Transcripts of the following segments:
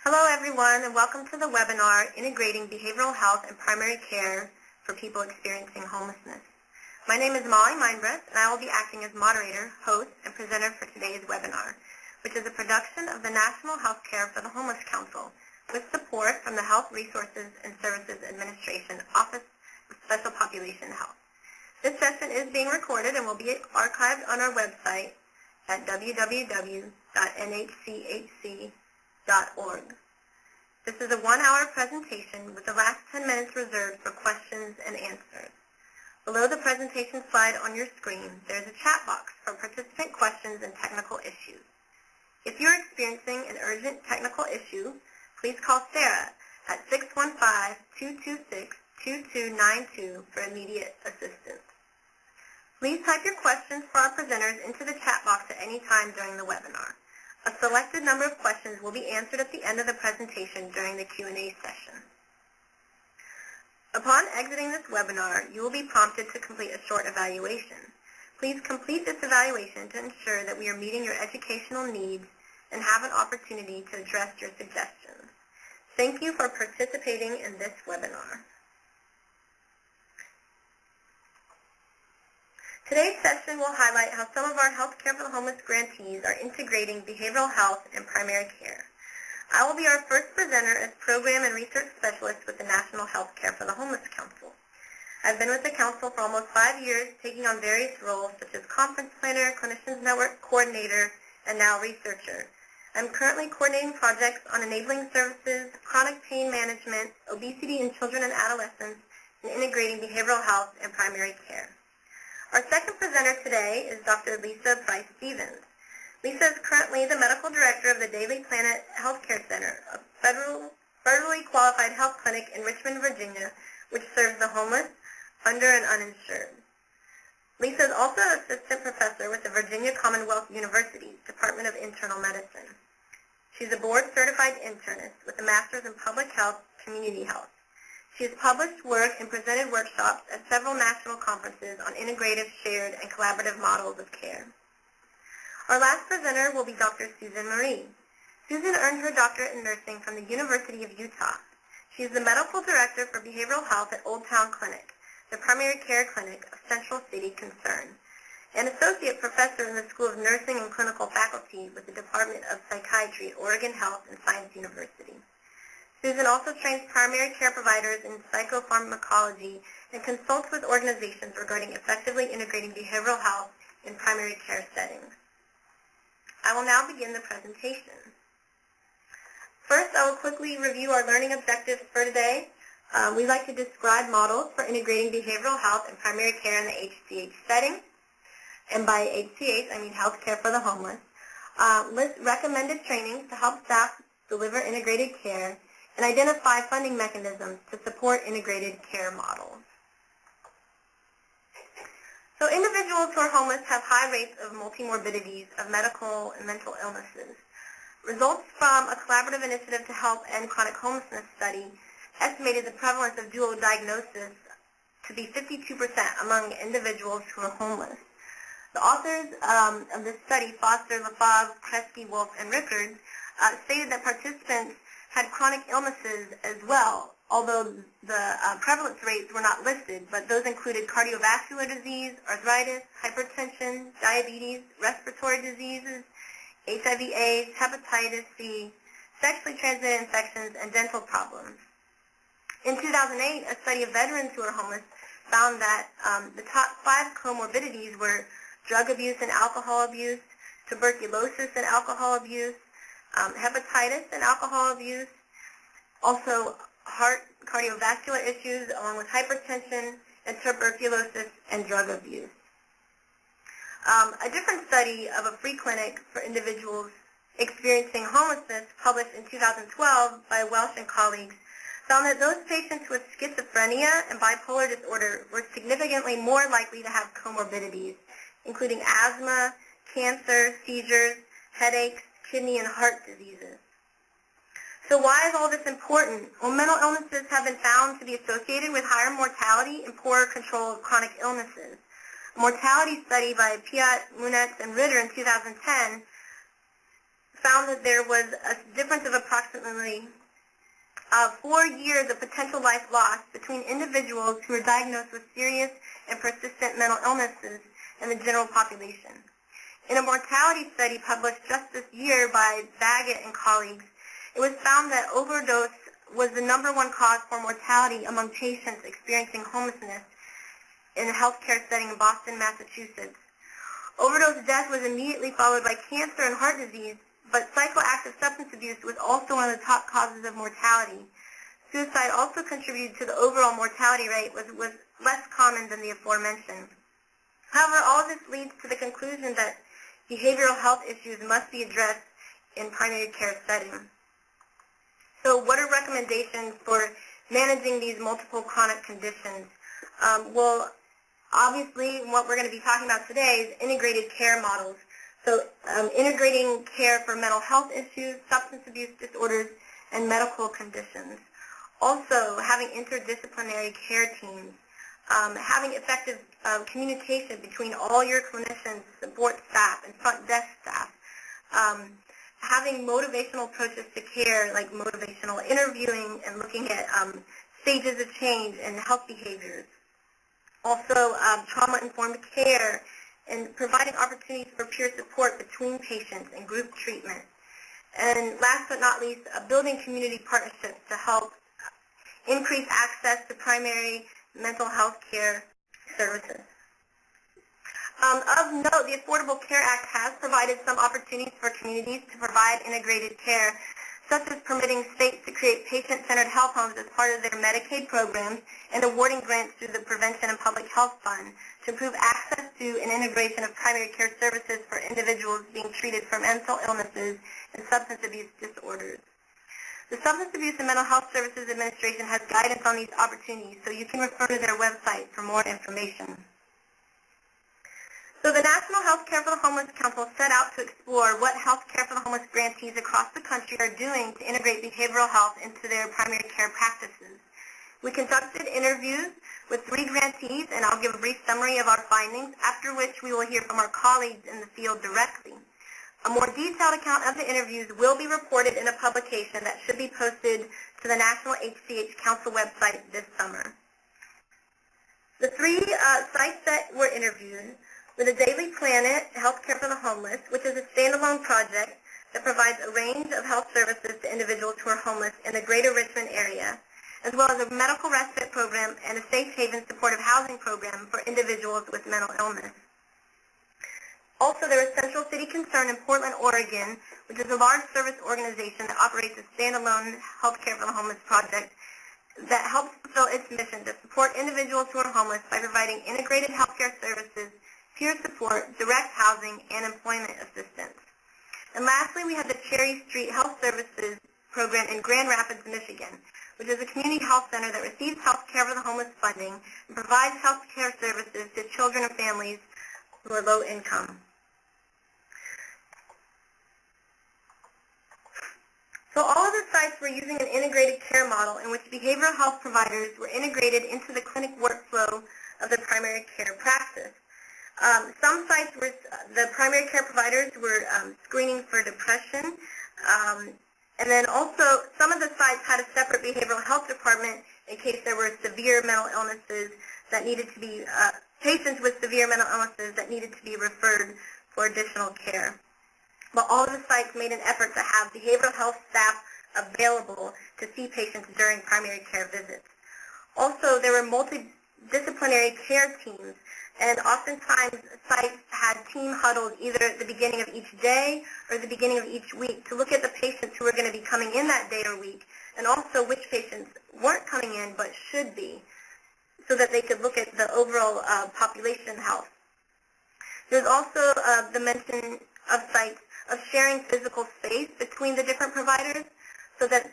Hello everyone and welcome to the webinar Integrating Behavioral Health and Primary Care for People Experiencing Homelessness. My name is Molly Mindbreath and I will be acting as moderator, host, and presenter for today's webinar, which is a production of the National Healthcare for the Homeless Council with support from the Health Resources and Services Administration Office of Special Population Health. This session is being recorded and will be archived on our website at www.nhchc.org. This is a 1-hour presentation with the last 10 minutes reserved for questions and answers. Below the presentation slide on your screen, there is a chat box for participant questions and technical issues. If you're experiencing an urgent technical issue, please call Sarah at 615-226-2292 for immediate assistance. Please type your questions for our presenters into the chat box at any time during the webinar. A selected number of questions will be answered at the end of the presentation during the Q&A session. Upon exiting this webinar, you will be prompted to complete a short evaluation. Please complete this evaluation to ensure that we are meeting your educational needs and have an opportunity to address your suggestions. Thank you for participating in this webinar. Today's session will highlight how some of our Healthcare for the Homeless grantees are integrating behavioral health and primary care. I will be our first presenter as Program and Research Specialist with the National Healthcare for the Homeless Council. I've been with the Council for almost 5 years, taking on various roles such as Conference Planner, Clinicians Network Coordinator, and now Researcher. I'm currently coordinating projects on enabling services, chronic pain management, obesity in children and adolescents, and integrating behavioral health and primary care. Our second presenter today is Dr. Lisa Price-Stevens. Lisa is currently the Medical Director of the Daily Planet Healthcare Center, a federally qualified health clinic in Richmond, Virginia, which serves the homeless, under, and uninsured. Lisa is also an Assistant Professor with the Virginia Commonwealth University, Department of Internal Medicine. She's a board-certified internist with a Master's in Public Health, Community Health. She has published work and presented workshops at several national conferences on integrative, shared, and collaborative models of care. Our last presenter will be Dr. Susan Marie. Susan earned her doctorate in nursing from the University of Utah. She is the Medical Director for Behavioral Health at Old Town Clinic, the primary care clinic of Central City Concern, and Associate Professor in the School of Nursing and Clinical Faculty with the Department of Psychiatry at Oregon Health and Science University. Susan also trains primary care providers in psychopharmacology and consults with organizations regarding effectively integrating behavioral health in primary care settings. I will now begin the presentation. First, I will quickly review our learning objectives for today. We'd like to describe models for integrating behavioral health and primary care in the HCH setting. And by HCH, I mean Healthcare for the Homeless. List recommended trainings to help staff deliver integrated care, and identify funding mechanisms to support integrated care models. So individuals who are homeless have high rates of multimorbidities of medical and mental illnesses. Results from a collaborative initiative to help end chronic homelessness study estimated the prevalence of dual diagnosis to be 52% among individuals who are homeless. The authors of this study, Foster, Lafave, Kresge, Wolf, and Rickards, stated that participants had chronic illnesses as well, although the prevalence rates were not listed, but those included cardiovascular disease, arthritis, hypertension, diabetes, respiratory diseases, HIV/AIDS, hepatitis C, sexually transmitted infections, and dental problems. In 2008, a study of veterans who are homeless found that the top 5 comorbidities were drug abuse and alcohol abuse, tuberculosis and alcohol abuse, hepatitis and alcohol abuse, also heart cardiovascular issues along with hypertension and tuberculosis and drug abuse. A different study of a free clinic for individuals experiencing homelessness published in 2012 by Welsh and colleagues found that those patients with schizophrenia and bipolar disorder were significantly more likely to have comorbidities, including asthma, cancer, seizures, headaches, kidney and heart diseases. So why is all this important? Well, mental illnesses have been found to be associated with higher mortality and poorer control of chronic illnesses. A mortality study by Piat, Munetz, and Ritter in 2010 found that there was a difference of approximately approximately 4 years of potential life lost between individuals who are diagnosed with serious and persistent mental illnesses and the general population. In a mortality study published just this year by Baggett and colleagues, it was found that overdose was the #1 cause for mortality among patients experiencing homelessness in a healthcare setting in Boston, Massachusetts. Overdose death was immediately followed by cancer and heart disease, but psychoactive substance abuse was also one of the top causes of mortality. Suicide also contributed to the overall mortality rate, was less common than the aforementioned. However, all of this leads to the conclusion that behavioral health issues must be addressed in primary care settings. So what are recommendations for managing these multiple chronic conditions? Well, obviously, what we're going to be talking about today is integrated care models. So integrating care for mental health issues, substance abuse disorders, and medical conditions. Also, having interdisciplinary care teams. Having effective communication between all your clinicians, support staff, and front desk staff. Having motivational approaches to care, like motivational interviewing and looking at stages of change and health behaviors. Also, trauma-informed care and providing opportunities for peer support between patients and group treatment. And last but not least, building community partnerships to help increase access to primary mental health care services. Of note, the Affordable Care Act has provided some opportunities for communities to provide integrated care, such as permitting states to create patient-centered health homes as part of their Medicaid programs and awarding grants through the Prevention and Public Health Fund to improve access to and integration of primary care services for individuals being treated for mental illnesses and substance abuse disorders. The Substance Abuse and Mental Health Services Administration has guidance on these opportunities, so you can refer to their website for more information. So the National Healthcare for the Homeless Council set out to explore what Healthcare for the Homeless grantees across the country are doing to integrate behavioral health into their primary care practices. We conducted interviews with 3 grantees, and I'll give a brief summary of our findings, after which we will hear from our colleagues in the field directly. A more detailed account of the interviews will be reported in a publication that should be posted to the National HCH Council website this summer. The 3 sites that were interviewed were the Daily Planet Healthcare for the Homeless, which is a standalone project that provides a range of health services to individuals who are homeless in the greater Richmond area, as well as a medical respite program and a safe haven supportive housing program for individuals with mental illness. Also, there is Central City Concern in Portland, Oregon, which is a large service organization that operates a standalone Healthcare for the Homeless project that helps fulfill its mission to support individuals who are homeless by providing integrated healthcare services, peer support, direct housing, and employment assistance. And lastly, we have the Cherry Street Health Services program in Grand Rapids, Michigan, which is a community health center that receives Healthcare for the Homeless funding and provides healthcare services to children and families who are low income. So all of the sites were using an integrated care model in which behavioral health providers were integrated into the clinic workflow of the primary care practice. Some sites were, the primary care providers were screening for depression, and then also some of the sites had a separate behavioral health department in case there were severe mental illnesses that needed to be, patients with severe mental illnesses that needed to be referred for additional care. But all of the sites made an effort to have behavioral health staff available to see patients during primary care visits. Also, there were multidisciplinary care teams, and oftentimes sites had team huddles either at the beginning of each day or the beginning of each week to look at the patients who were going to be coming in that day or week, and also which patients weren't coming in but should be, so that they could look at the overall population health. There's also the mention of sites of sharing physical space between the different providers, so that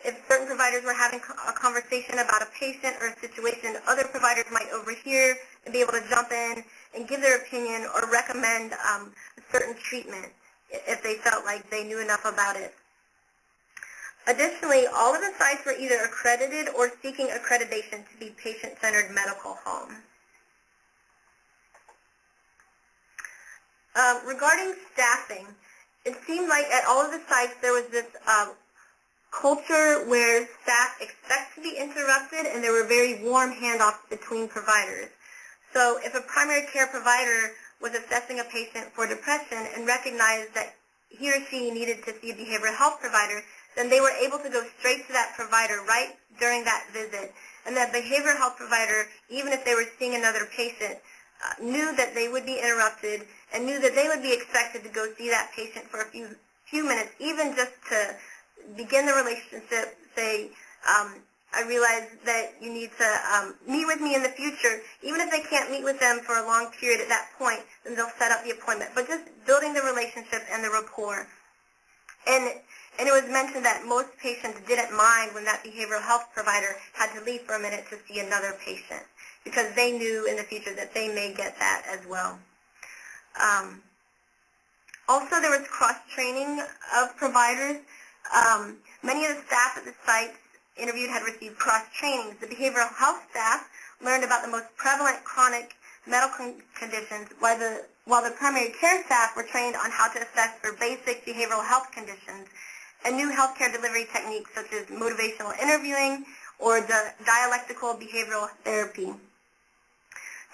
if certain providers were having a conversation about a patient or a situation, other providers might overhear and be able to jump in and give their opinion or recommend a certain treatment if they felt like they knew enough about it. Additionally, all of the sites were either accredited or seeking accreditation to be patient-centered medical homes. Regarding staffing, it seemed like at all of the sites there was this culture where staff expect to be interrupted, and there were very warm handoffs between providers. So if a primary care provider was assessing a patient for depression and recognized that he or she needed to see a behavioral health provider, then they were able to go straight to that provider right during that visit. And that behavioral health provider, even if they were seeing another patient, knew that they would be interrupted and knew that they would be expected to go see that patient for a few minutes, even just to begin the relationship, say, I realize that you need to meet with me in the future. Even if they can't meet with them for a long period at that point, then they'll set up the appointment. But just building the relationship and the rapport. And it was mentioned that most patients didn't mind when that behavioral health provider had to leave for a minute to see another patient, because they knew in the future that they may get that as well. Also, there was cross-training of providers. Many of the staff at the sites interviewed had received cross-trainings. The behavioral health staff learned about the most prevalent chronic medical conditions, while the primary care staff were trained on how to assess for basic behavioral health conditions and new healthcare delivery techniques such as motivational interviewing or the dialectical behavioral therapy.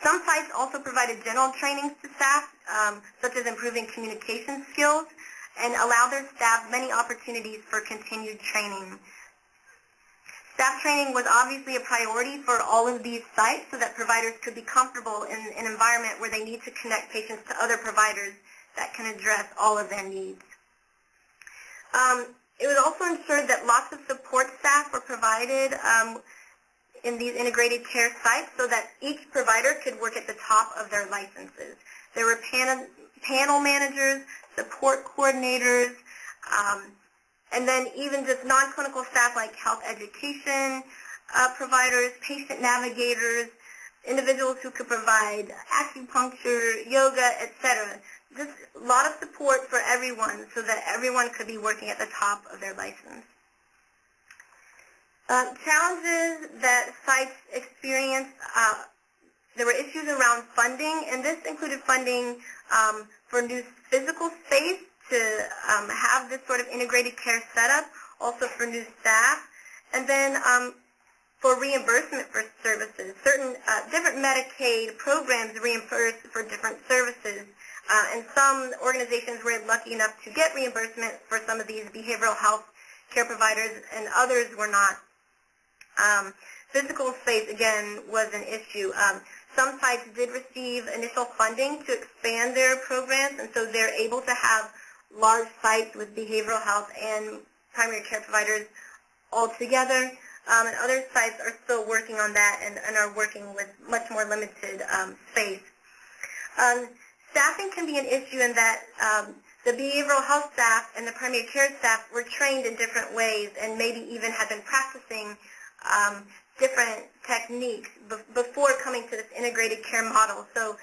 Some sites also provided general trainings to staff, such as improving communication skills, and allowed their staff many opportunities for continued training. Staff training was obviously a priority for all of these sites so that providers could be comfortable in an environment where they need to connect patients to other providers that can address all of their needs. It was also ensured that lots of support staff were provided in these integrated care sites so that each provider could work at the top of their licenses. There were panel managers, support coordinators, and then even just non-clinical staff like health education providers, patient navigators, individuals who could provide acupuncture, yoga, etc. Just a lot of support for everyone so that everyone could be working at the top of their license. Challenges that sites experienced, there were issues around funding, and this included funding for new physical space to have this sort of integrated care setup, also for new staff, and then for reimbursement for services. Certain different Medicaid programs reimburse for different services, and some organizations were lucky enough to get reimbursement for some of these behavioral health care providers, and others were not. Physical space, again, was an issue. Some sites did receive initial funding to expand their programs, and so they're able to have large sites with behavioral health and primary care providers all together. And other sites are still working on that and are working with much more limited space. Staffing can be an issue in that the behavioral health staff and the primary care staff were trained in different ways and maybe even had been practicing different techniques before coming to this integrated care model. So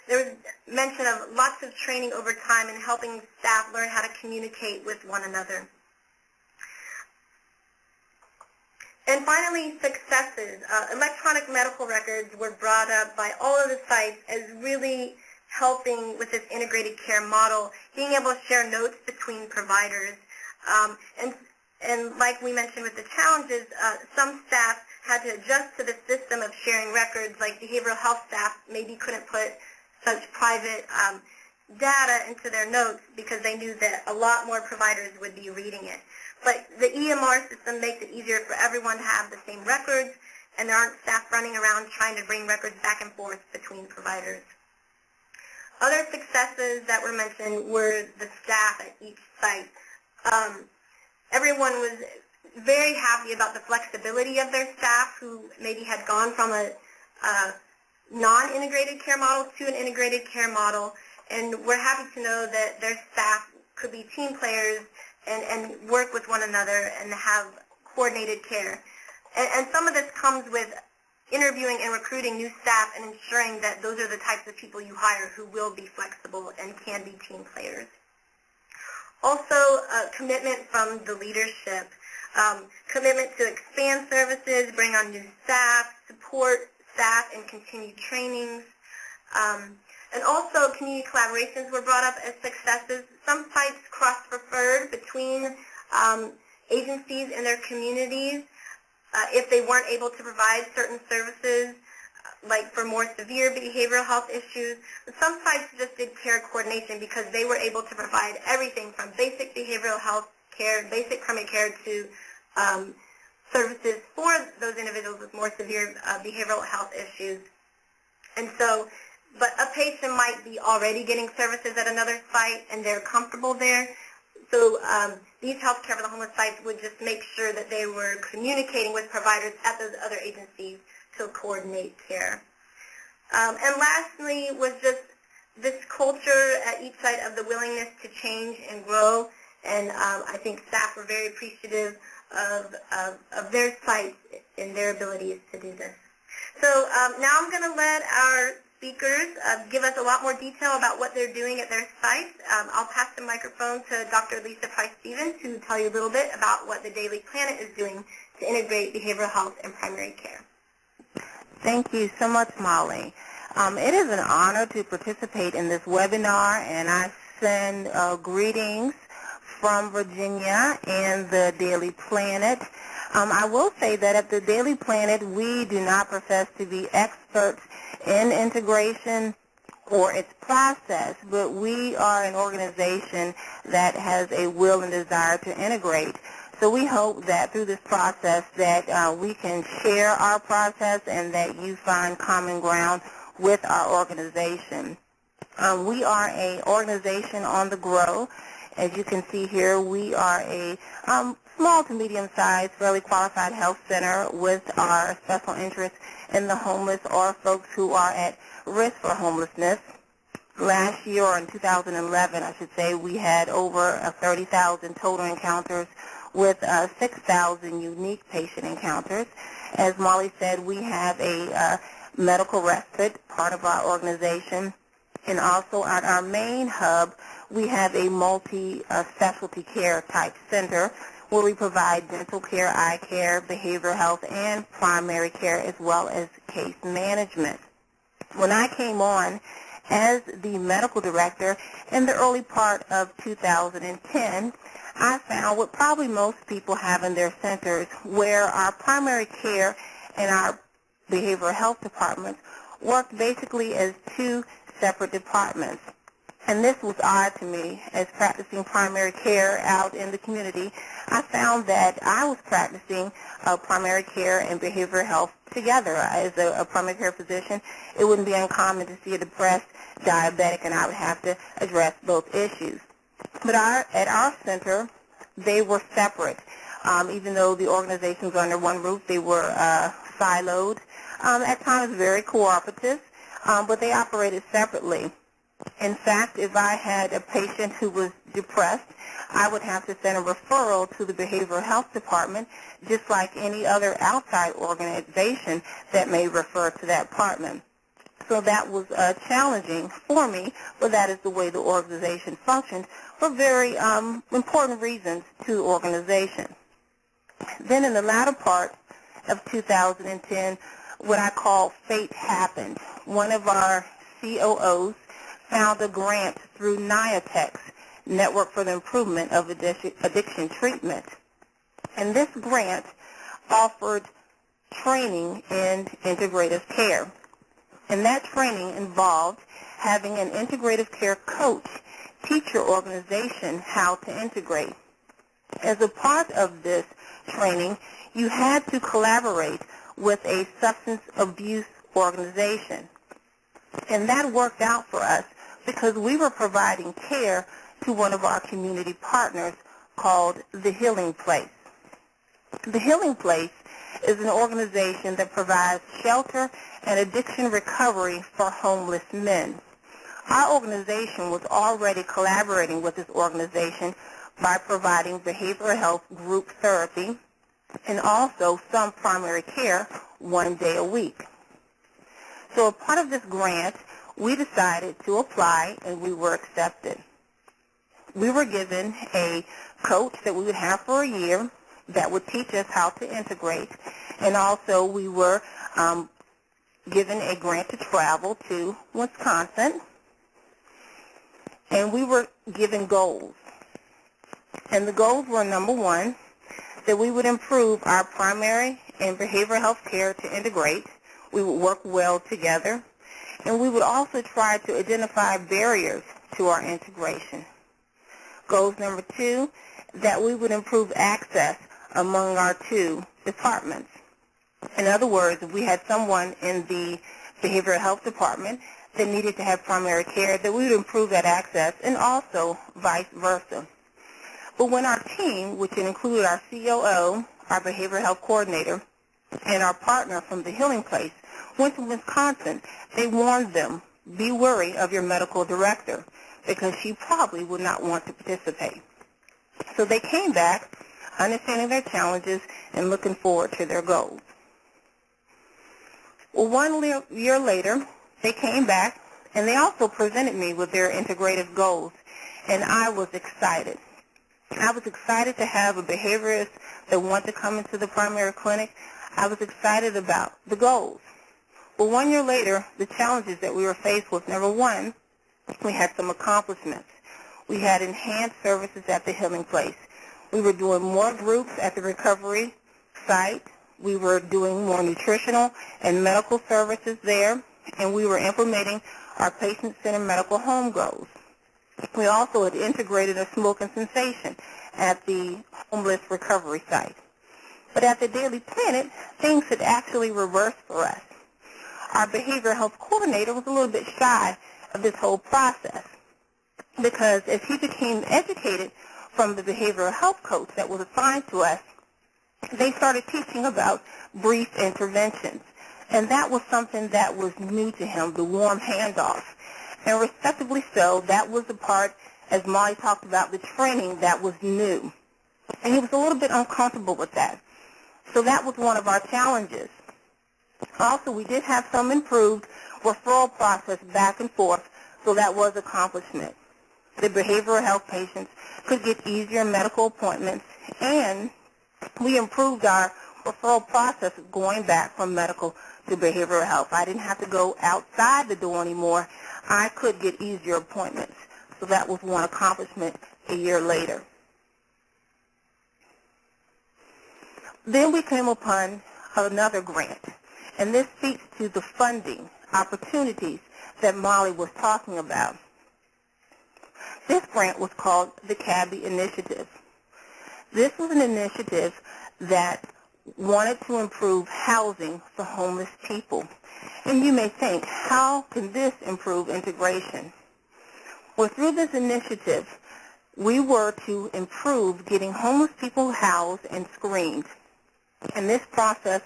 there was mention of lots of training over time and helping staff learn how to communicate with one another. And finally, successes. Electronic medical records were brought up by all of the sites as really helping with this integrated care model, being able to share notes between providers. And like we mentioned with the challenges, some staff had to adjust to the system of sharing records, like behavioral health staff maybe couldn't put such private data into their notes because they knew that a lot more providers would be reading it. But the EMR system makes it easier for everyone to have the same records, and there aren't staff running around trying to bring records back and forth between providers. Other successes that were mentioned were the staff at each site. Everyone was very happy about the flexibility of their staff who maybe had gone from a non-integrated care model to an integrated care model, and we're happy to know that their staff could be team players and work with one another and have coordinated care. And some of this comes with interviewing and recruiting new staff and ensuring that those are the types of people you hire who will be flexible and can be team players. Also, commitment from the leadership, commitment to expand services, bring on new staff, support staff and continue trainings. And also, community collaborations were brought up as successes. Some sites cross-referred between agencies in their communities if they weren't able to provide certain services, like for more severe behavioral health issues. Some sites just did care coordination because they were able to provide everything from basic behavioral health care, basic primary care, to services for those individuals with more severe behavioral health issues. And so, but a patient might be already getting services at another site and they're comfortable there. So these healthcare for the homeless sites would just make sure that they were communicating with providers at those other agencies to coordinate care. And lastly was just this culture at each site of the willingness to change and grow. And I think staff were very appreciative of their sites and their abilities to do this. So now I'm going to let our speakers give us a lot more detail about what they're doing at their sites. I'll pass the microphone to Dr. Lisa Price-Stevens to tell you a little bit about what the Daily Planet is doing to integrate behavioral health and primary care. Thank you so much, Molly. It is an honor to participate in this webinar, and I send greetings from Virginia and the Daily Planet. I will say that at the Daily Planet, we do not profess to be experts in integration or its process, but we are an organization that has a will and desire to integrate. So we hope that through this process that we can share our process and that you find common ground with our organization. We are an organization on the grow. As you can see here, we are a small to medium-sized, fairly qualified health center with our special interest in the homeless or folks who are at risk for homelessness. Last year, or in 2011, I should say, we had over 30,000 total encounters with 6,000 unique patient encounters. As Molly said, we have a medical respite, part of our organization, and also at our main hub, we have a multi-specialty care type center where we provide dental care, eye care, behavioral health, and primary care, as well as case management. When I came on as the medical director in the early part of 2010, I found what probably most people have in their centers, where our primary care and our behavioral health departments worked basically as two separate departments. And this was odd to me as practicing primary care out in the community. I found that I was practicing primary care and behavioral health together. As a primary care physician, it wouldn't be uncommon to see a depressed diabetic, and I would have to address both issues. But at our center, they were separate. Even though the organizations were under one roof, they were siloed, at times very cooperative, but they operated separately. In fact, if I had a patient who was depressed, I would have to send a referral to the behavioral health department, just like any other outside organization that may refer to that department. So that was challenging for me, but that is the way the organization functioned for very important reasons to the organization. Then in the latter part of 2010, what I call fate happened. One of our COOs found a grant through NIATEX, Network for the Improvement of Addiction Treatment. And this grant offered training in integrative care. And that training involved having an integrative care coach teach your organization how to integrate. As a part of this training, you had to collaborate with a substance abuse organization. And that worked out for us because we were providing care to one of our community partners called The Healing Place. The Healing Place is an organization that provides shelter and addiction recovery for homeless men. Our organization was already collaborating with this organization by providing behavioral health group therapy and also some primary care 1 day a week. So a part of this grant, we decided to apply, and we were accepted. We were given a coach that we would have for a year that would teach us how to integrate, and also we were given a grant to travel to Wisconsin, and we were given goals. And the goals were, number one, that we would improve our primary and behavioral health care to integrate. We would work well together, and we would also try to identify barriers to our integration. Goals number 2, that we would improve access among our 2 departments. In other words, if we had someone in the behavioral health department that needed to have primary care, that we would improve that access, and also vice versa. But when our team, which included our COO, our behavioral health coordinator, and our partner from the Healing Place, went to Wisconsin, they warned them, be wary of your medical director, because she probably would not want to participate. So they came back, understanding their challenges and looking forward to their goals. Well, 1 year later, they came back, and they also presented me with their integrative goals, and I was excited. I was excited to have a behaviorist that wanted to come into the primary clinic. I was excited about the goals. Well, 1 year later, the challenges that we were faced with, number 1, we had some accomplishments. We had enhanced services at the Healing Place. We were doing more groups at the recovery site. We were doing more nutritional and medical services there, and we were implementing our patient-centered medical home goals. We also had integrated a smoke and cessation at the homeless recovery site. But at the Daily Planet, things had actually reversed for us. Our behavioral health coordinator was a little bit shy of this whole process, because as he became educated from the behavioral health coach that was assigned to us, they started teaching about brief interventions. And that was something that was new to him, the warm handoff. And respectively so, that was the part, as Molly talked about, the training that was new. And he was a little bit uncomfortable with that. So that was one of our challenges. Also, we did have some improved referral process back and forth, so that was accomplishment. The behavioral health patients could get easier medical appointments, and we improved our referral process going back from medical to behavioral health. I didn't have to go outside the door anymore. I could get easier appointments. So that was one accomplishment a year later. Then we came upon another grant, and this speaks to the funding opportunities that Molly was talking about. This grant was called the Cabbie Initiative. This was an initiative that wanted to improve housing for homeless people. And you may think, how can this improve integration? Well, through this initiative, we were to improve getting homeless people housed and screened. And this process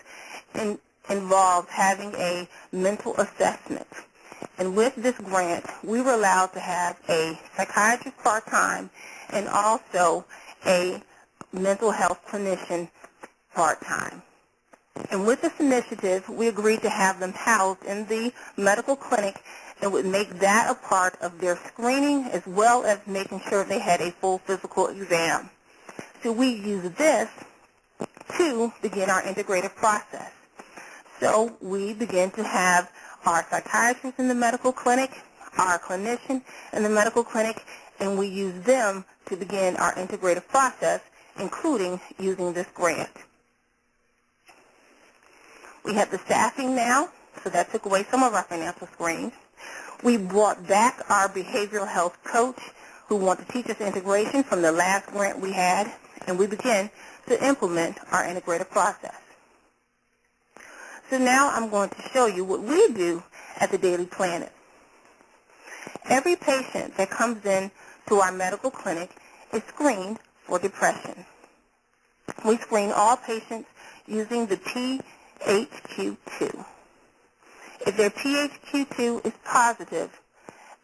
involved having a mental assessment. And with this grant, we were allowed to have a psychiatrist part-time and also a mental health clinician part-time. And with this initiative, we agreed to have them housed in the medical clinic and would make that a part of their screening, as well as making sure they had a full physical exam. So we used this to begin our integrative process. So we began to have our psychiatrist in the medical clinic, our clinician in the medical clinic, and we used them to begin our integrative process, including using this grant. We have the staffing now, so that took away some of our financial strains. We brought back our behavioral health coach who wanted to teach us integration from the last grant we had, and we began to implement our integrative process. So now I'm going to show you what we do at the Daily Planet. Every patient that comes in to our medical clinic is screened for depression. We screen all patients using the PHQ-2. If their PHQ-2 is positive,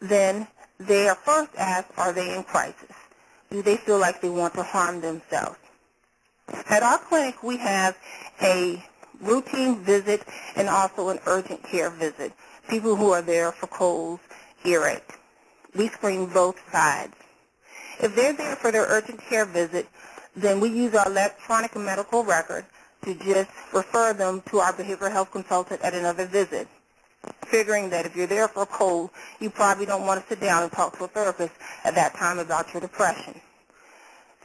then they are first asked, are they in crisis? Do they feel like they want to harm themselves? At our clinic, we have a routine visit and also an urgent care visit, people who are there for colds, earache. We screen both sides. If they're there for their urgent care visit, then we use our electronic medical record to just refer them to our behavioral health consultant at another visit, figuring that if you're there for a cold, you probably don't want to sit down and talk to a therapist at that time about your depression.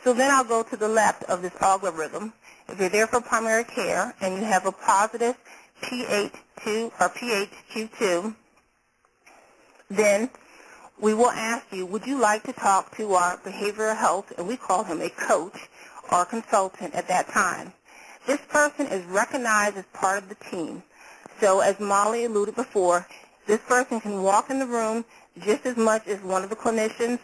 So then I'll go to the left of this algorithm. If you're there for primary care and you have a positive PH2 or PHQ2, then we will ask you, would you like to talk to our behavioral health, and we call him a coach or consultant at that time. This person is recognized as part of the team. So as Molly alluded before, this person can walk in the room just as much as one of the clinicians,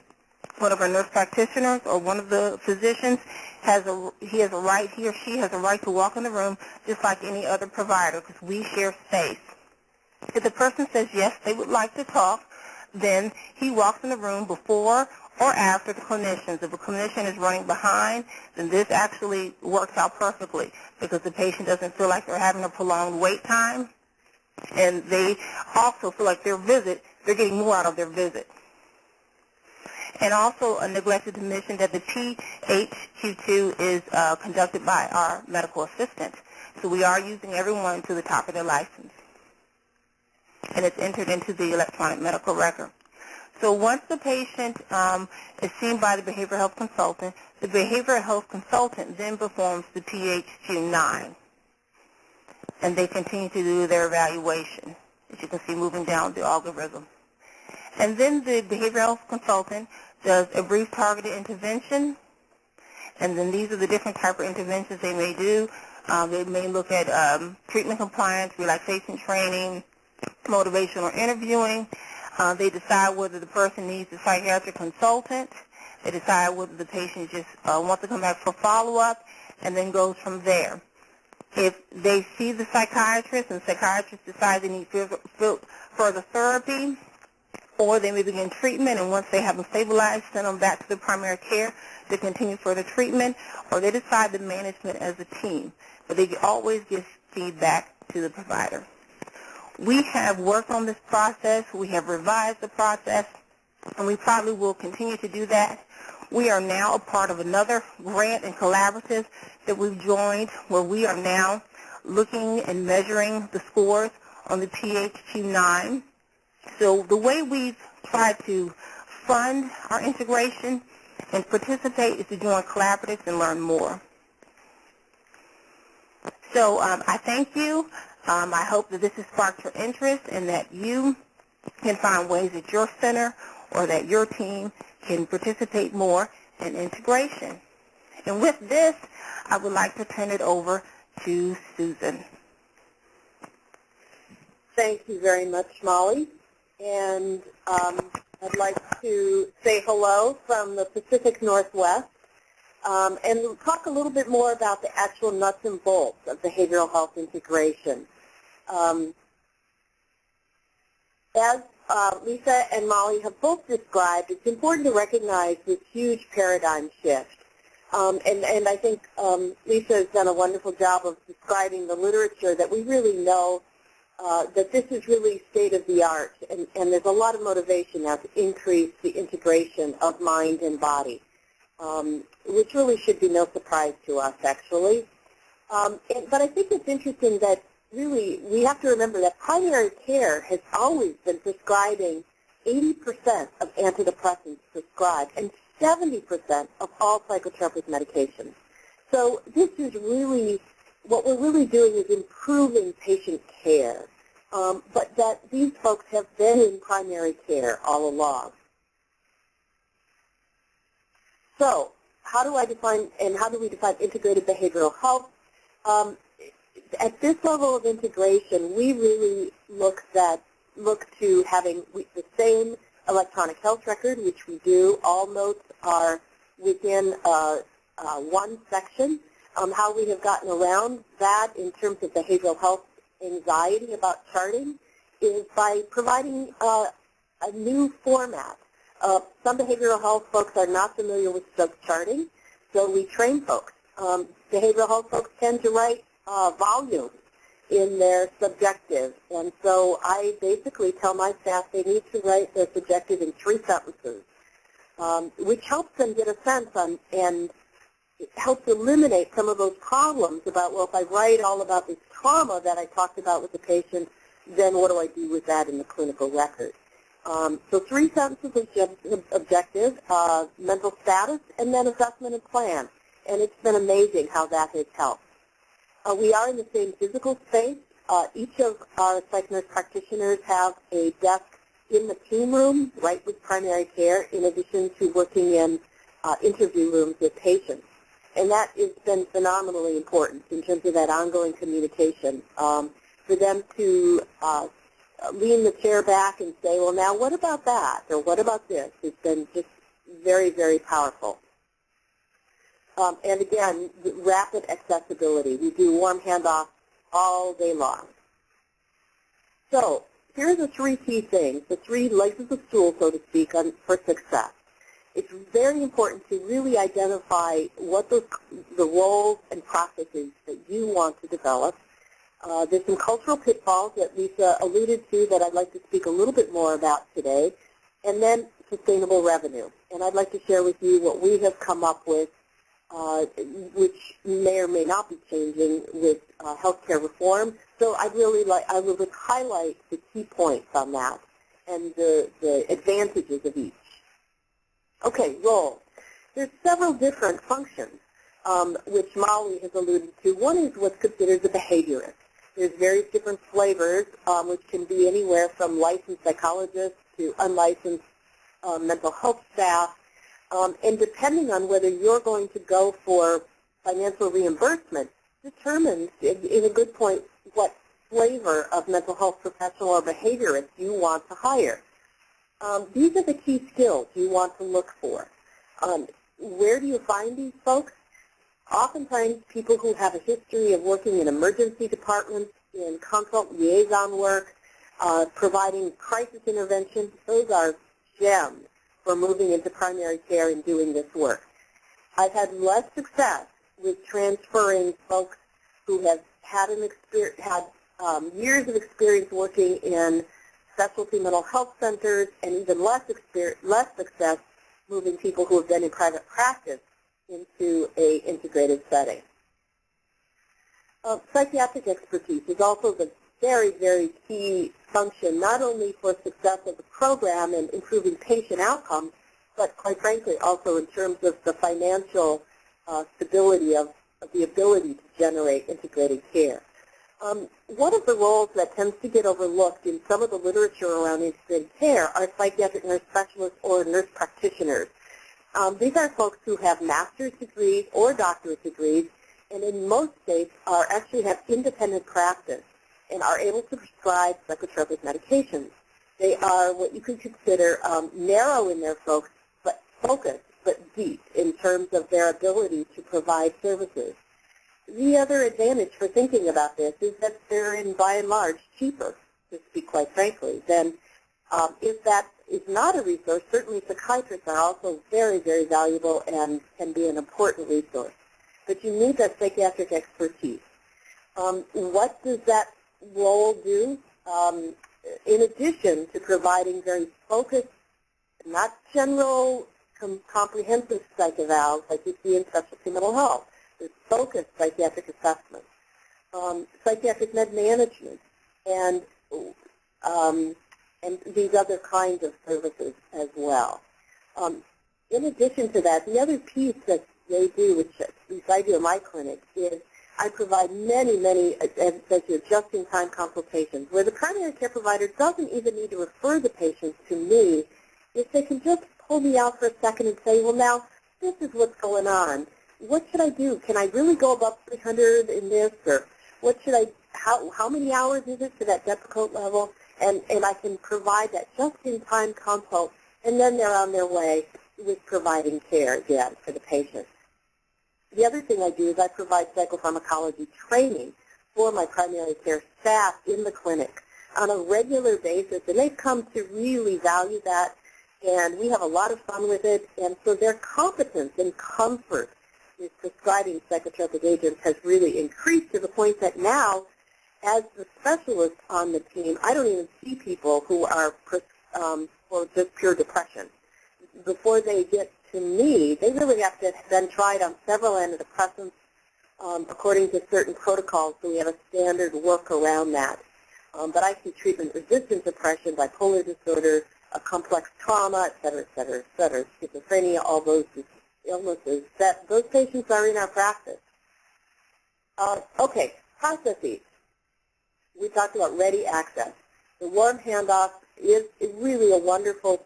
one of our nurse practitioners, or one of the physicians he or she has a right to walk in the room just like any other provider, because we share space. If the person says yes, they would like to talk, then he walks in the room before or after the clinicians. If a clinician is running behind, then this actually works out perfectly because the patient doesn't feel like they're having a prolonged wait time, and they also feel like they're getting more out of their visit. And also, I neglected to mention that the PHQ2 is conducted by our medical assistant. So we are using everyone to the top of their license. And it's entered into the electronic medical record. So once the patient is seen by the behavioral health consultant, the behavioral health consultant then performs the PHQ9. And they continue to do their evaluation, as you can see moving down the algorithm. And then the behavioral health consultant does a brief targeted intervention, and then these are the different type of interventions they may do. They may look at treatment compliance, relaxation training, motivational interviewing. They decide whether the person needs a psychiatric consultant. They decide whether the patient just wants to come back for follow-up, and then goes from there. If they see the psychiatrist and the psychiatrist decides they need further therapy, or they may begin treatment, and once they have them stabilized, send them back to the primary care to continue further treatment, or they decide the management as a team. But they always give feedback to the provider. We have worked on this process. We have revised the process, and we probably will continue to do that. We are now a part of another grant and collaborative that we've joined, where we are now looking and measuring the scores on the PHQ9. So the way we've tried to fund our integration and participate is to join collaboratives and learn more. So I thank you. I hope that this has sparked your interest and that you can find ways at your center or that your team can participate more in integration. And with this, I would like to turn it over to Susan. Thank you very much, Molly. And I'd like to say hello from the Pacific Northwest and talk a little bit more about the actual nuts and bolts of behavioral health integration. As Lisa and Molly have both described, it's important to recognize this huge paradigm shift. And I think Lisa has done a wonderful job of describing the literature that we really know that this is really state-of-the-art, and there's a lot of motivation now to increase the integration of mind and body, which really should be no surprise to us, actually. But I think it's interesting that really we have to remember that primary care has always been prescribing 80% of antidepressants prescribed and 70% of all psychotropic medications. So this is really, what we're really doing is improving patient care, but that these folks have been in primary care all along. So how do I define, and how do we define integrated behavioral health? At this level of integration, we really look to having the same electronic health record, which we do. All notes are within one section. How we have gotten around that in terms of behavioral health anxiety about charting is by providing a new format. Some behavioral health folks are not familiar with charting, so we train folks. Behavioral health folks tend to write volumes in their subjective, and so I basically tell my staff they need to write their subjective in 3 sentences, which helps them get a sense on, and it helps eliminate some of those problems about, well, if I write all about this trauma that I talked about with the patient, then what do I do with that in the clinical record? So 3 sentences of objective, mental status, and then assessment and plan. And it's been amazing how that has helped. We are in the same physical space. Each of our psych nurse practitioners have a desk in the team room, right with primary care, in addition to working in interview rooms with patients. And that has been phenomenally important in terms of that ongoing communication. For them to lean the chair back and say, well, now what about that? Or what about this? It's been just very, very powerful. And again, rapid accessibility. We do warm handoffs all day long. So here are the 3 key things, the 3 legs of the stool, so to speak, for success. It's very important to really identify what the roles and processes that you want to develop. There's some cultural pitfalls that Lisa alluded to that I'd like to speak a little bit more about today, and then sustainable revenue. And I'd like to share with you what we have come up with, which may or may not be changing with healthcare reform. So I would highlight the key points on that and the advantages of each. Okay, roles. There's several different functions, which Molly has alluded to. One is what's considered the behaviorist. There's various different flavors, which can be anywhere from licensed psychologists to unlicensed mental health staff. And depending on whether you're going to go for financial reimbursement, determines, in a good point, what flavor of mental health professional or behaviorist you want to hire. These are the key skills you want to look for. Where do you find these folks? Oftentimes, people who have a history of working in emergency departments, in consult liaison work, providing crisis intervention, those are gems for moving into primary care and doing this work. I've had less success with transferring folks who have had years of experience working in specialty mental health centers, and even less success moving people who have been in private practice into a integrated setting. Psychiatric expertise is also the very, very key function, not only for success of the program and improving patient outcomes, but quite frankly also in terms of the financial stability of the ability to generate integrated care. One of the roles that tends to get overlooked in some of the literature around integrated care are psychiatric nurse specialists or nurse practitioners. These are folks who have master's degrees or doctorate degrees, and in most states actually have independent practice and are able to prescribe psychotropic medications. They are what you could consider narrow in their focus, but deep in terms of their ability to provide services. The other advantage for thinking about this is that they're, by and large, cheaper, to speak quite frankly, than if that is not a resource. Certainly psychiatrists are also very, very valuable and can be an important resource. But you need that psychiatric expertise. What does that role do? In addition to providing very focused, not general, comprehensive psych evals like you see in specialty mental health, there's focused psychiatric assessment, psychiatric med management, and these other kinds of services as well. In addition to that, the other piece that they do, which at least I do in my clinic, is I provide many, just-in-time consultations where the primary care provider doesn't even need to refer the patients to me if they can just pull me out for a second and say, well, now, this is what's going on. What should I do? Can I really go above 300 in this? Or what should I, how many hours is it to that Depakote level? And I can provide that just-in-time consult, and then they're on their way with providing care again for the patient. The other thing I do is I provide psychopharmacology training for my primary care staff in the clinic on a regular basis, and they've come to really value that, and we have a lot of fun with it, and so their competence and comfort with prescribing psychotropic agents has really increased to the point that now, as the specialist on the team, I don't even see people who are for just pure depression. Before they get to me, they really have to have been tried on several antidepressants according to certain protocols, so we have a standard work around that. But I see treatment-resistant depression, bipolar disorder, a complex trauma, et cetera, schizophrenia, all those illnesses, that those patients are in our practice. Okay, processes. We talked about ready access. The warm handoff is really a wonderful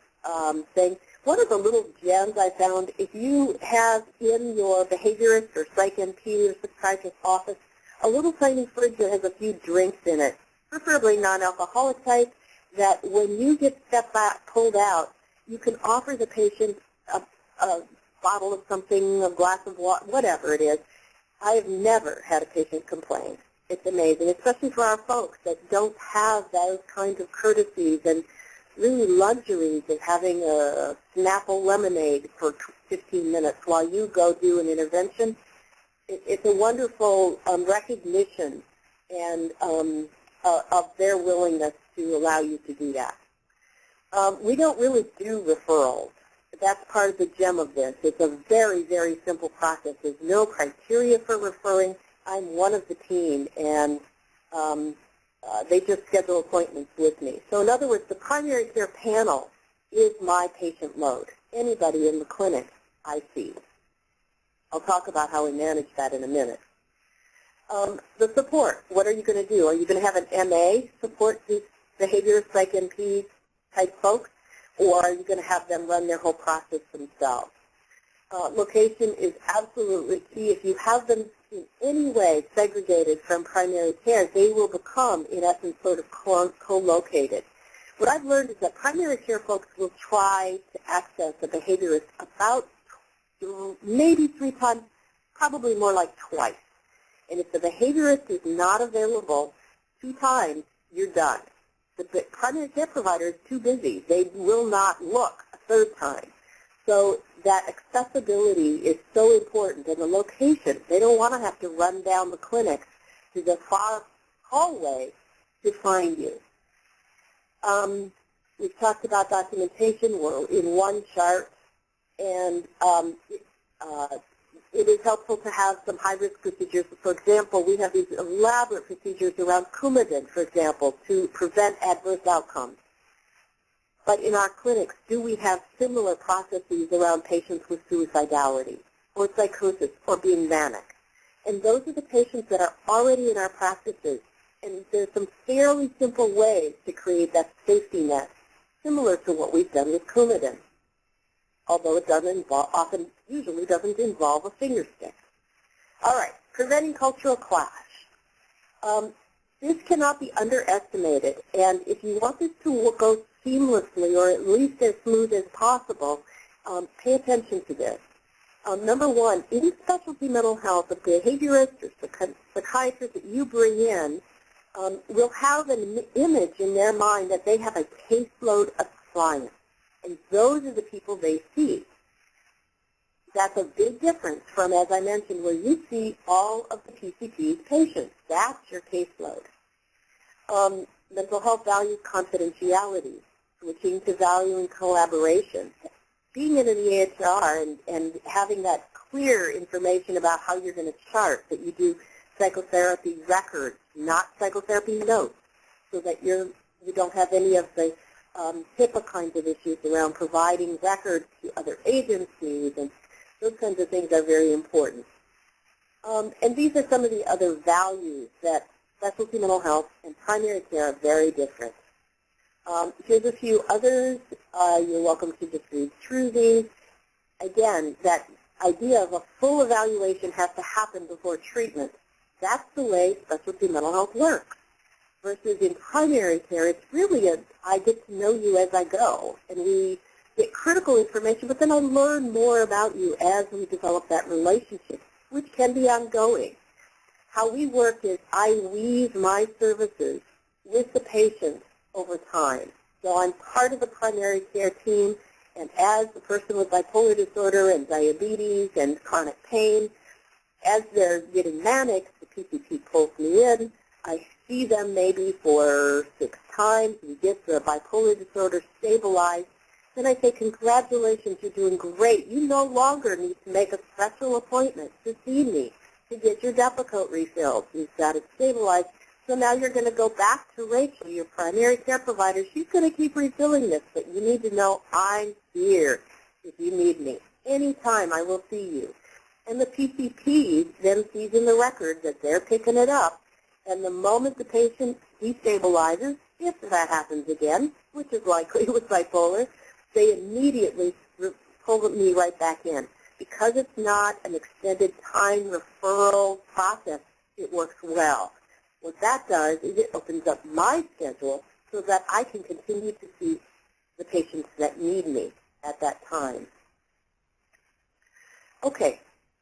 thing. One of the little gems I found, if you have in your behaviorist or psych NP or psychiatrist office a little tiny fridge that has a few drinks in it, preferably non-alcoholic type, that when you get step back pulled out, you can offer the patient a bottle of something, a glass of water, whatever it is. I have never had a patient complain. It's amazing, especially for our folks that don't have those kinds of courtesies and really luxuries of having a Snapple lemonade for 15 minutes while you go do an intervention. It's a wonderful recognition and of their willingness to allow you to do that. We don't really do referrals. That's part of the gem of this. It's a very, very simple process. There's no criteria for referring. I'm one of the team, and they just schedule appointments with me. So in other words, the primary care panel is my patient load. Anybody in the clinic I see. I'll talk about how we manage that in a minute. The support, what are you going to do? Are you going to have an MA support these behaviorist, psych NP type folks, or are you going to have them run their whole process themselves? Location is absolutely key. If you have them in any way segregated from primary care, they will become, in essence, sort of co-located. What I've learned is that primary care folks will try to access a behaviorist about maybe 3 times, probably more like twice. And if the behaviorist is not available 2 times, you're done. The primary care provider is too busy. They will not look a 3rd time. So that accessibility is so important. And the location, they don't want to have to run down the clinic to the far hallway to find you. We've talked about documentation. We're in one chart. And it is helpful to have some high-risk procedures. For example, we have these elaborate procedures around Coumadin, for example, to prevent adverse outcomes. But in our clinics, do we have similar processes around patients with suicidality or psychosis or being manic? And those are the patients that are already in our practices. And there's some fairly simple ways to create that safety net, similar to what we've done with Coumadin, although it doesn't involve, usually doesn't involve a finger stick. All right, preventing cultural clash. This cannot be underestimated, and if you want this to go seamlessly or at least as smooth as possible, pay attention to this. Number one, in specialty mental health, a behaviorist or psychiatrist that you bring in will have an image in their mind that they have a caseload of clients. And those are the people they see. That's a big difference from, as I mentioned, where you see all of the PCP's patients. That's your caseload. Mental health values confidentiality, switching to valuing collaboration. Being in an EHR and having that clear information about how you're going to chart, that you do psychotherapy records, not psychotherapy notes, so that you don't have any of the HIPAA kinds of issues around providing records to other agencies, and those kinds of things are very important. And these are some of the other values that specialty mental health and primary care are very different. Here's a few others. You're welcome to just read through these. Again, that idea of a full evaluation has to happen before treatment. That's the way specialty mental health works. Versus in primary care, it's really I get to know you as I go, and we get critical information, but then I learn more about you as we develop that relationship, which can be ongoing. How we work is I weave my services with the patient over time. So I'm part of the primary care team, and as the person with bipolar disorder and diabetes and chronic pain, as they're getting manic, the PCP pulls me in. I see them maybe for 6 times. We get the bipolar disorder stabilized. Then I say, congratulations, you're doing great. You no longer need to make a special appointment to see me to get your Depakote refilled. You've got it stabilized. So now you're going to go back to Rachel, your primary care provider. She's going to keep refilling this, but you need to know I'm here if you need me. Anytime I will see you. And the PCP then sees in the record that they're picking it up. And the moment the patient destabilizes, if that happens again, which is likely with bipolar, they immediately pull me right back in. Because it's not an extended time referral process, it works well. What that does is it opens up my schedule so that I can continue to see the patients that need me at that time. Okay,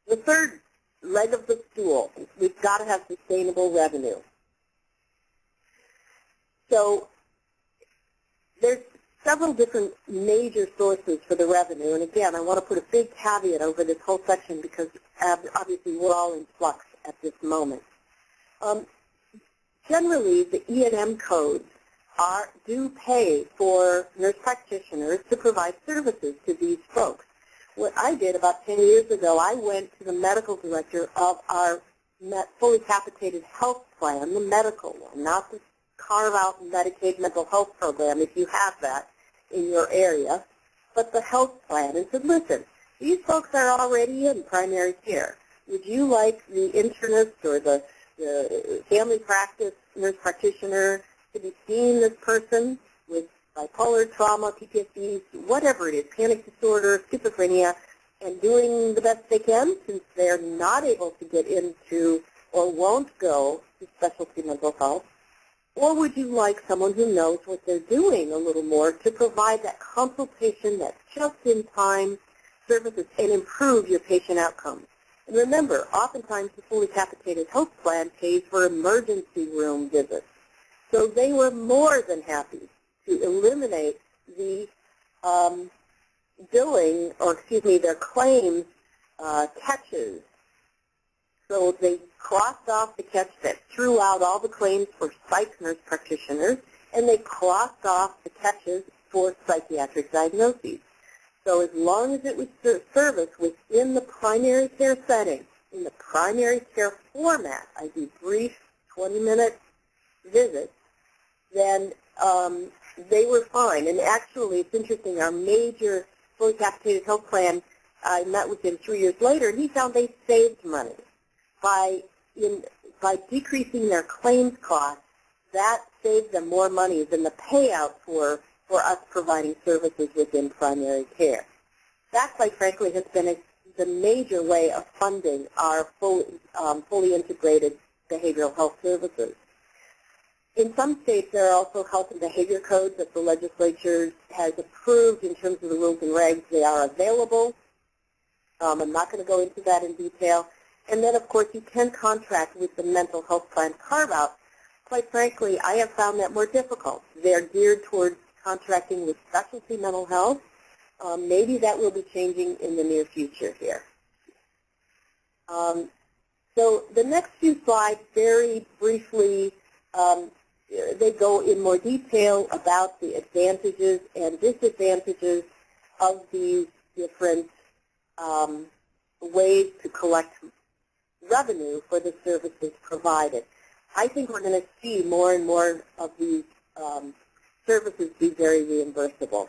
the third leg of the stool, we've got to have sustainable revenue. So there's several different major sources for the revenue, and again, I want to put a big caveat over this whole section because obviously we're all in flux at this moment. Generally, the E&M codes do pay for nurse practitioners to provide services to these folks. What I did about 10 years ago, I went to the medical director of our fully capitated health plan, the medical one, not the carve-out Medicaid mental health program, if you have that in your area, but the health plan, and said, listen, these folks are already in primary care. Would you like the internist or the family practice nurse practitioner to be seeing this person with bipolar, trauma, PTSD, whatever it is, panic disorder, schizophrenia, and doing the best they can since they're not able to get into or won't go to specialty mental health? Or would you like someone who knows what they're doing a little more to provide that consultation, that just-in-time services, and improve your patient outcomes? And remember, oftentimes the fully capitated health plan pays for emergency room visits. So they were more than happy to eliminate the billing, or excuse me, their claims catches. So they crossed off the catch that threw out all the claims for psych nurse practitioners, and they crossed off the catches for psychiatric diagnoses. So as long as it was serviced within the primary care setting, in the primary care format, I do brief 20-minute visits, then they were fine. And actually, it's interesting, our major fully capitated health plan, I met with him 3 years later, and he found they saved money. By decreasing their claims costs, that saved them more money than the payout for us providing services within primary care. That, quite frankly, has been the major way of funding our fully integrated behavioral health services. In some states, there are also health and behavior codes that the legislature has approved in terms of the rules and regs. They are available. I'm not going to go into that in detail. And then, of course, you can contract with the mental health plan carve-out. Quite frankly, I have found that more difficult. They're geared towards contracting with specialty mental health. Maybe that will be changing in the near future here. So the next few slides, very briefly, they go in more detail about the advantages and disadvantages of these different ways to collect revenue for the services provided. I think we're going to see more and more of these services be very reimbursable.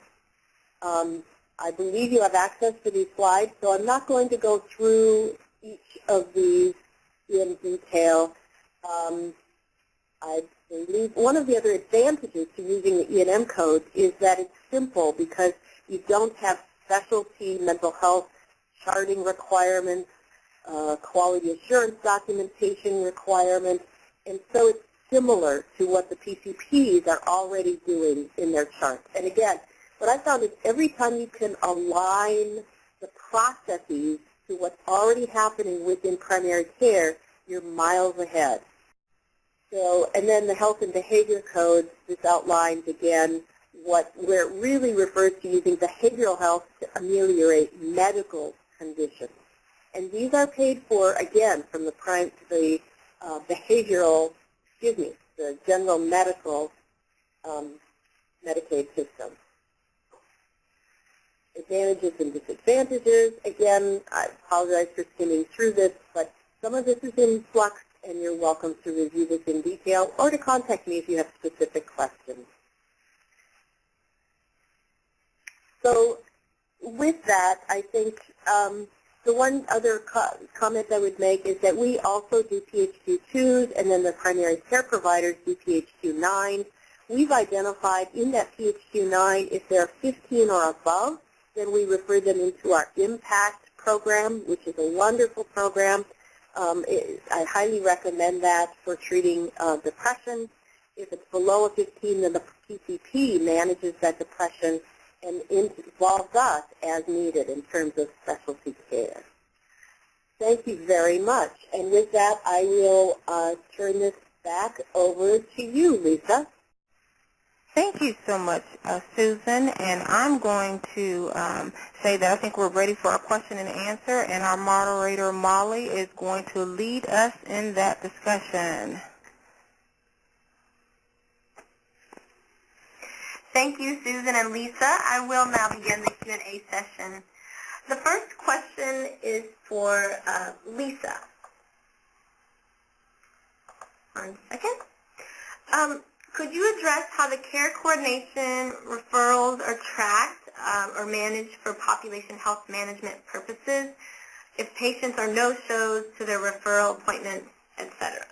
I believe you have access to these slides, so I'm not going to go through each of these in detail. I believe one of the other advantages to using the E&M code is that it's simple because you don't have specialty mental health charting requirements, quality assurance documentation requirements, and so it's similar to what the PCPs are already doing in their charts. And again, what I found is every time you can align the processes to what's already happening within primary care, you're miles ahead. So, and then the health and behavior codes, this outlines again where it really refers to using behavioral health to ameliorate medical conditions. And these are paid for, again, from the the general medical Medicaid system. Advantages and disadvantages. Again, I apologize for skimming through this, but Some of this is in flux, and you're welcome to review this in detail or to contact me if you have specific questions. So with that, I think the one other comment I would make is that we also do PHQ-2s, and then the primary care providers do PHQ-9s. We've identified in that PHQ-9, if they're 15 or above, then we refer them into our IMPACT program, which is a wonderful program. I highly recommend that for treating depression. If it's below a 15, then the PCP manages that depression and involves us as needed in terms of specialty care. Thank you very much. And with that, I will turn this back over to you, Lisa. Thank you so much, Susan. And I'm going to say that I think we're ready for our question and answer, and our moderator, Molly, is going to lead us in that discussion. Thank you, Susan and Lisa. I will now begin the Q&A session. The first question is for Lisa. 1 second. Could you address how the care coordination referrals are tracked or managed for population health management purposes if patients are no-shows to their referral appointments, etc.?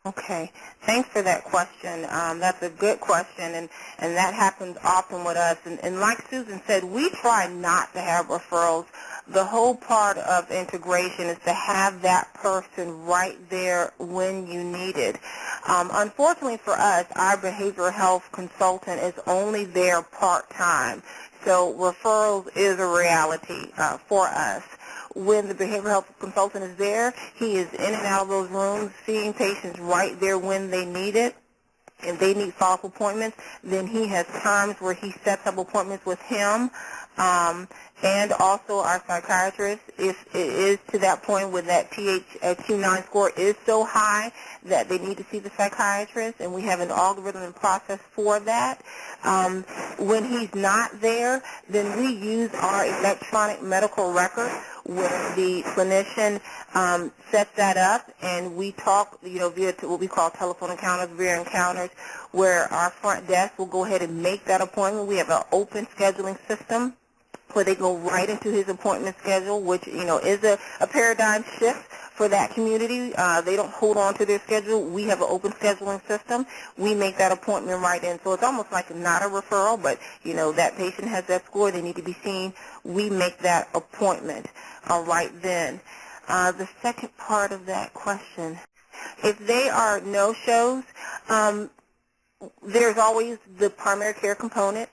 Okay, thanks for that question. That's a good question, and that happens often with us. And like Susan said, we try not to have referrals. The whole part of integration is to have that person right there when you need it. Unfortunately for us, our behavioral health consultant is only there part-time, so referrals is a reality for us. When the behavioral health consultant is there, he is in and out of those rooms, seeing patients right there when they need it. If they need follow-up appointments, then he has times where he sets up appointments with him and also our psychiatrist. If it is to that point where that PHQ-9 score is so high that they need to see the psychiatrist, and we have an algorithm and process for that. When he's not there, then we use our electronic medical record where the clinician sets that up, and we talk, via what we call telephone encounters, via encounters, where our front desk will go ahead and make that appointment. We have an open scheduling system where they go right into his appointment schedule, which, is a paradigm shift for that community. They don't hold on to their schedule. We have an open scheduling system. We make that appointment right in. So it's almost like not a referral, but, that patient has that score. They need to be seen. We make that appointment right then. The second part of that question, if they are no-shows, there's always the primary care component.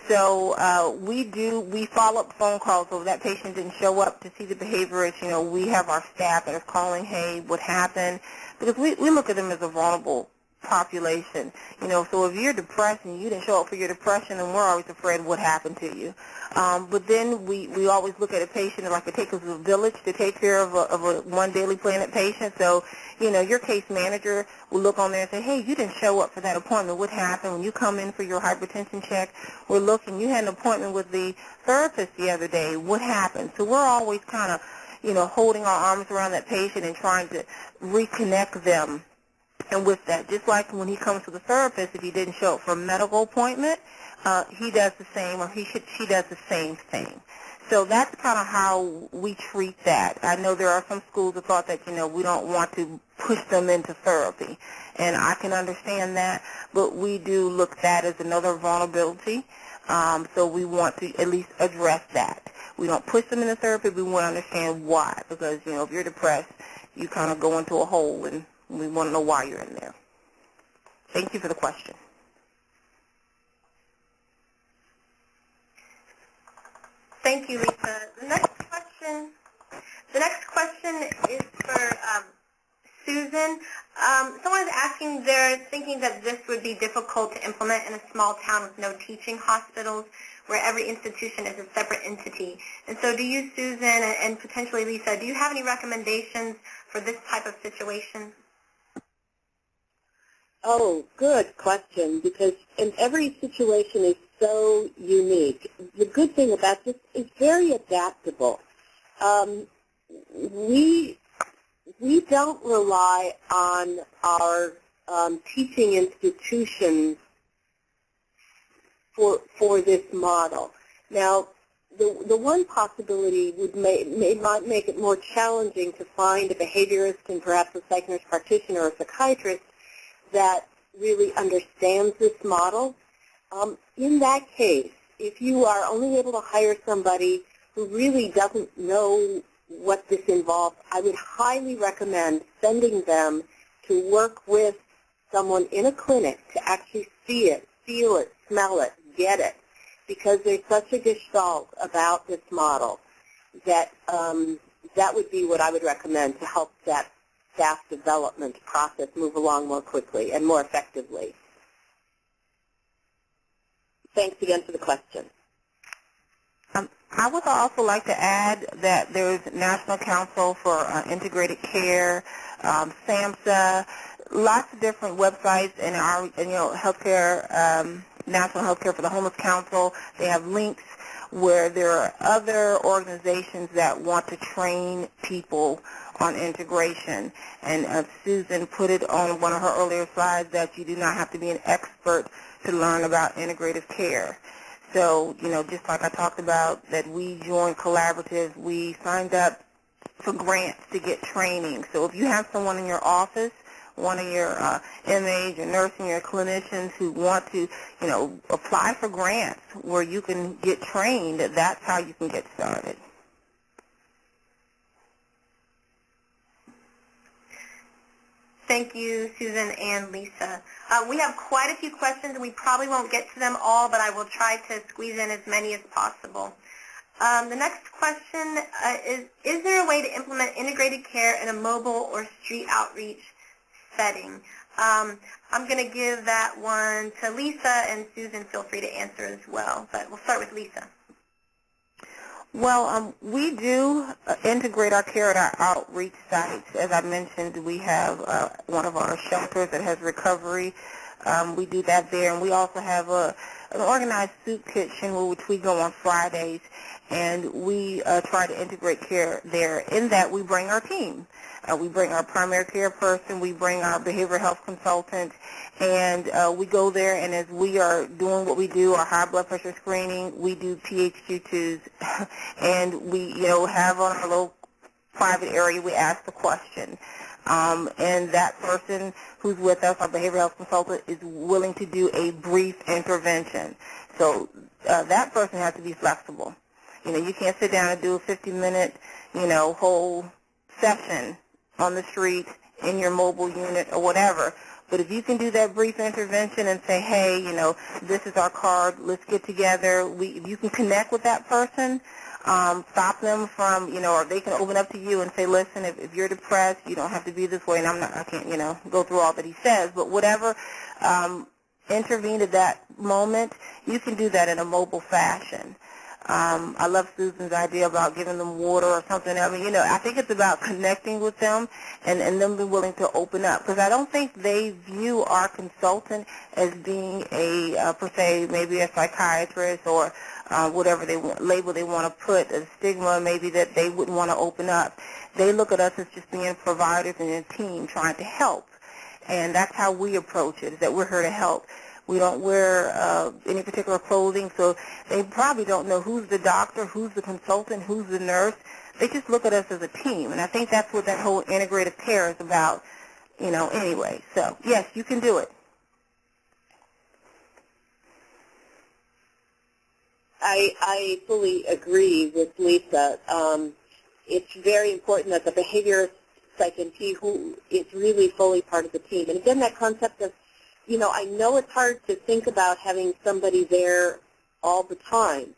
So we follow up phone calls. So if that patient didn't show up to see the behaviorist, we have our staff that is calling, hey, what happened? Because we look at them as a vulnerable population. So if you're depressed and you didn't show up for your depression, then we're always afraid what happened to you. But then we always look at a patient like it takes us a village to take care of a one daily planet patient. So, your case manager will look on there and say, hey, you didn't show up for that appointment. What happened? When you come in for your hypertension check, we're looking. You had an appointment with the therapist the other day. What happened? So we're always kind of, holding our arms around that patient and trying to reconnect them. And with that, just like when he comes to the therapist, if he didn't show up for a medical appointment, he does the same, or she does the same thing. So that's kind of how we treat that. I know there are some schools that thought that, we don't want to push them into therapy, and I can understand that, but we do look at that as another vulnerability, so we want to at least address that. We don't push them into therapy, we want to understand why, because, if you're depressed, you kind of go into a hole, and we want to know why you're in there. Thank you for the question. Thank you, Lisa. The next question is for Susan. Someone is asking, they're thinking that this would be difficult to implement in a small town with no teaching hospitals where every institution is a separate entity. And so do you, Susan, and potentially Lisa, do you have any recommendations for this type of situation? Oh, good question, because every situation is so unique. The good thing about this is very adaptable. We don't rely on our teaching institutions for this model. Now, the one possibility might make it more challenging to find a behaviorist and perhaps a psych nurse practitioner or a psychiatrist that really understands this model. In that case, if you are only able to hire somebody who really doesn't know what this involves, I would highly recommend sending them to work with someone in a clinic to actually see it, feel it, smell it, get it, because there's such a gestalt about this model that that would be what I would recommend to help that staff development process move along more quickly and more effectively. Thanks again for the question. I would also like to add that there's National Council for Integrated Care, SAMHSA, lots of different websites, and our healthcare, National Healthcare for the Homeless Council. They have links where there are other organizations that want to train people on integration. And Susan put it on one of her earlier slides that you do not have to be an expert to learn about integrative care. So, just like I talked about, that we joined collaboratives, we signed up for grants to get training. So if you have someone in your office, one of your MAs, your nursing, your clinicians who want to, apply for grants where you can get trained, that's how you can get started. Thank you, Susan and Lisa. We have quite a few questions, and we probably won't get to them all, but I will try to squeeze in as many as possible. The next question is there a way to implement integrated care in a mobile or street outreach setting? I'm going to give that one to Lisa, and Susan, feel free to answer as well, but we'll start with Lisa. Well, we do integrate our care at our outreach sites. As I mentioned, we have one of our shelters that has recovery. We do that there, and we also have an organized soup kitchen which we go on Fridays, and we try to integrate care there. In that, we bring our team. We bring our primary care person, we bring our behavioral health consultant, and we go there, and as we are doing what we do, our high blood pressure screening, we do PHQ-2s, and we, have on our little private area, we ask the question. And that person who's with us, our behavioral health consultant, is willing to do a brief intervention. So that person has to be flexible. You can't sit down and do a 50-minute, whole session on the street in your mobile unit or whatever. But if you can do that brief intervention and say, hey, this is our card, let's get together. If you can connect with that person, stop them from, or they can open up to you and say, listen, if you're depressed, you don't have to be this way. And I can't, go through all that he says. But whatever intervened at that moment, you can do that in a mobile fashion. I love Susan's idea about giving them water or something. I think it's about connecting with them and them being willing to open up. Because I don't think they view our consultant as being per se, maybe a psychiatrist or whatever label they want to put, a stigma maybe that they wouldn't want to open up. They look at us as just being providers and a team trying to help. And that's how we approach it, is that we're here to help. We don't wear any particular clothing, so they probably don't know who's the doctor, who's the consultant, who's the nurse. They just look at us as a team, and I think that's what that whole integrative care is about, anyway. So, yes, you can do it. I fully agree with Lisa. It's very important that the behaviorist psych NP who is really fully part of the team. And again, that concept of, I know it's hard to think about having somebody there all the time,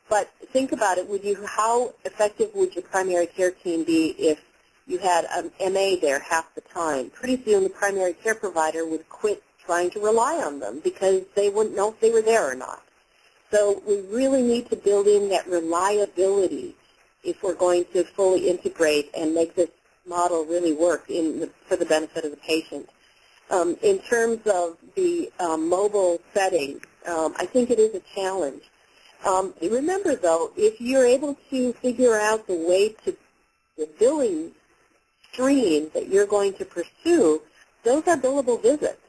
but think about it. How effective would your primary care team be if you had an MA there half the time? Pretty soon the primary care provider would quit trying to rely on them because they wouldn't know if they were there or not. So we really need to build in that reliability if we're going to fully integrate and make this model really work for the benefit of the patient. In terms of the mobile setting, I think it is a challenge. Remember, though, if you're able to figure out the way to the billing stream that you're going to pursue, those are billable visits.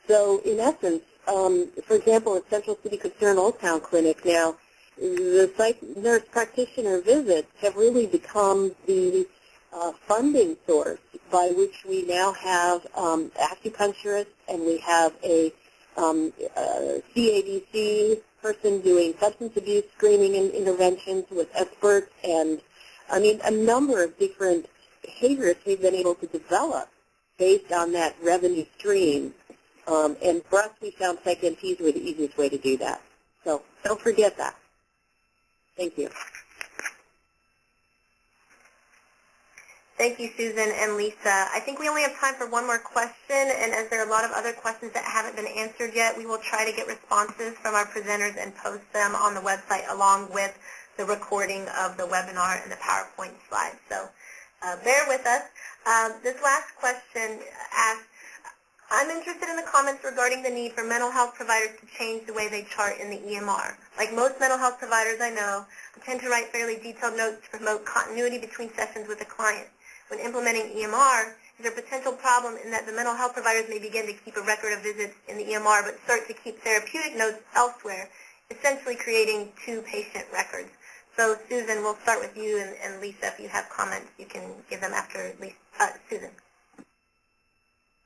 So, in essence, for example, at Central City Concern Old Town Clinic now, the psych nurse practitioner visits have really become the funding source by which we now have acupuncturists, and we have a CADC person doing substance abuse screening and interventions with experts, and I mean a number of different behaviorists we've been able to develop based on that revenue stream. And for us, we found Psych NPs were the easiest way to do that. So don't forget that. Thank you. Thank you, Susan and Lisa. I think we only have time for one more question, and as there are a lot of other questions that haven't been answered yet, we will try to get responses from our presenters and post them on the website along with the recording of the webinar and the PowerPoint slides. So bear with us. This last question asks, I'm interested in the comments regarding the need for mental health providers to change the way they chart in the EMR. Like most mental health providers I know, I tend to write fairly detailed notes to promote continuity between sessions with the client. When implementing EMR, is there a potential problem in that the mental health providers may begin to keep a record of visits in the EMR but start to keep therapeutic notes elsewhere, essentially creating two patient records? So, Susan, we'll start with you, and Lisa, if you have comments, you can give them after Susan.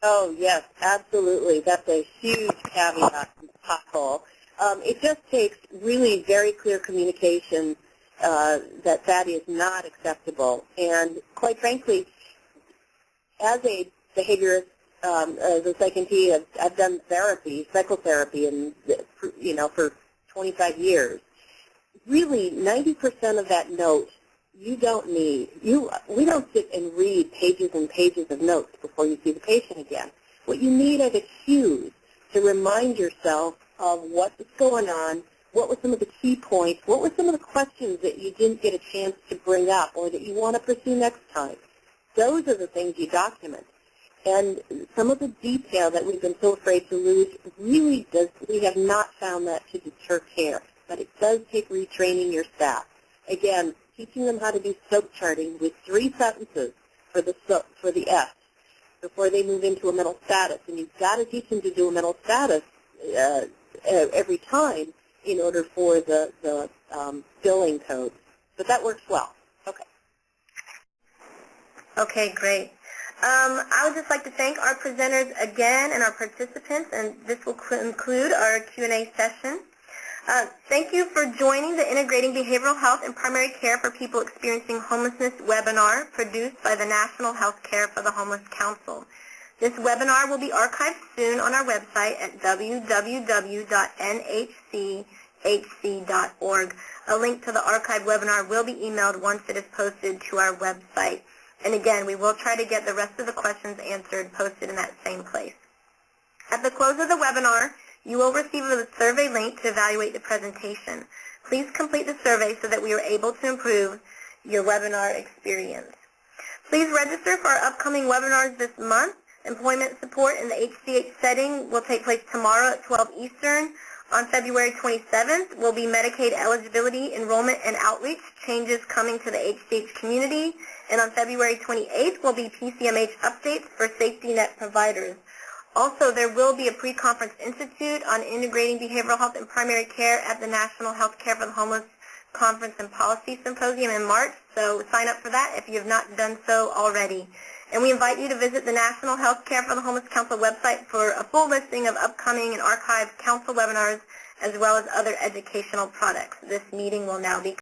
Oh, yes, absolutely. That's a huge caveat and pothole. It just takes really very clear communication that is not acceptable. And quite frankly, as a behaviorist, as a psych NP, I've done therapy, psychotherapy, and for 25 years. Really, 90% of that note you don't need. We don't sit and read pages and pages of notes before you see the patient again. What you need are the cues to remind yourself of what's going on, what were some of the key points, what were some of the questions that you didn't get a chance to bring up or that you want to pursue next time. Those are the things you document. And some of the detail that we've been so afraid to lose really does, we have not found that to deter care. But it does take retraining your staff. Again, teaching them how to do soap charting with 3 sentences for the S before they move into a mental status. And you've got to teach them to do a mental status every time in order for the billing code. But that works well. Okay. Okay, great. I would just like to thank our presenters again and our participants, and this will conclude our Q&A session. Thank you for joining the Integrating Behavioral Health and Primary Care for People Experiencing Homelessness webinar produced by the National Health Care for the Homeless Council. This webinar will be archived soon on our website at www.nhchc.org. A link to the archived webinar will be emailed once it is posted to our website. And again, we will try to get the rest of the questions answered posted in that same place. At the close of the webinar, you will receive a survey link to evaluate the presentation. Please complete the survey so that we are able to improve your webinar experience. Please register for our upcoming webinars this month. Employment support in the HCH setting will take place tomorrow at 12 Eastern. On February 27th will be Medicaid eligibility, enrollment, and outreach, changes coming to the HCH community. And on February 28th will be PCMH updates for safety net providers. Also, there will be a pre-conference institute on integrating behavioral health and primary care at the National Health Care for the Homeless Conference and Policy Symposium in March, so sign up for that if you have not done so already. And we invite you to visit the National Health Care for the Homeless Council website for a full listing of upcoming and archived council webinars as well as other educational products. This meeting will now be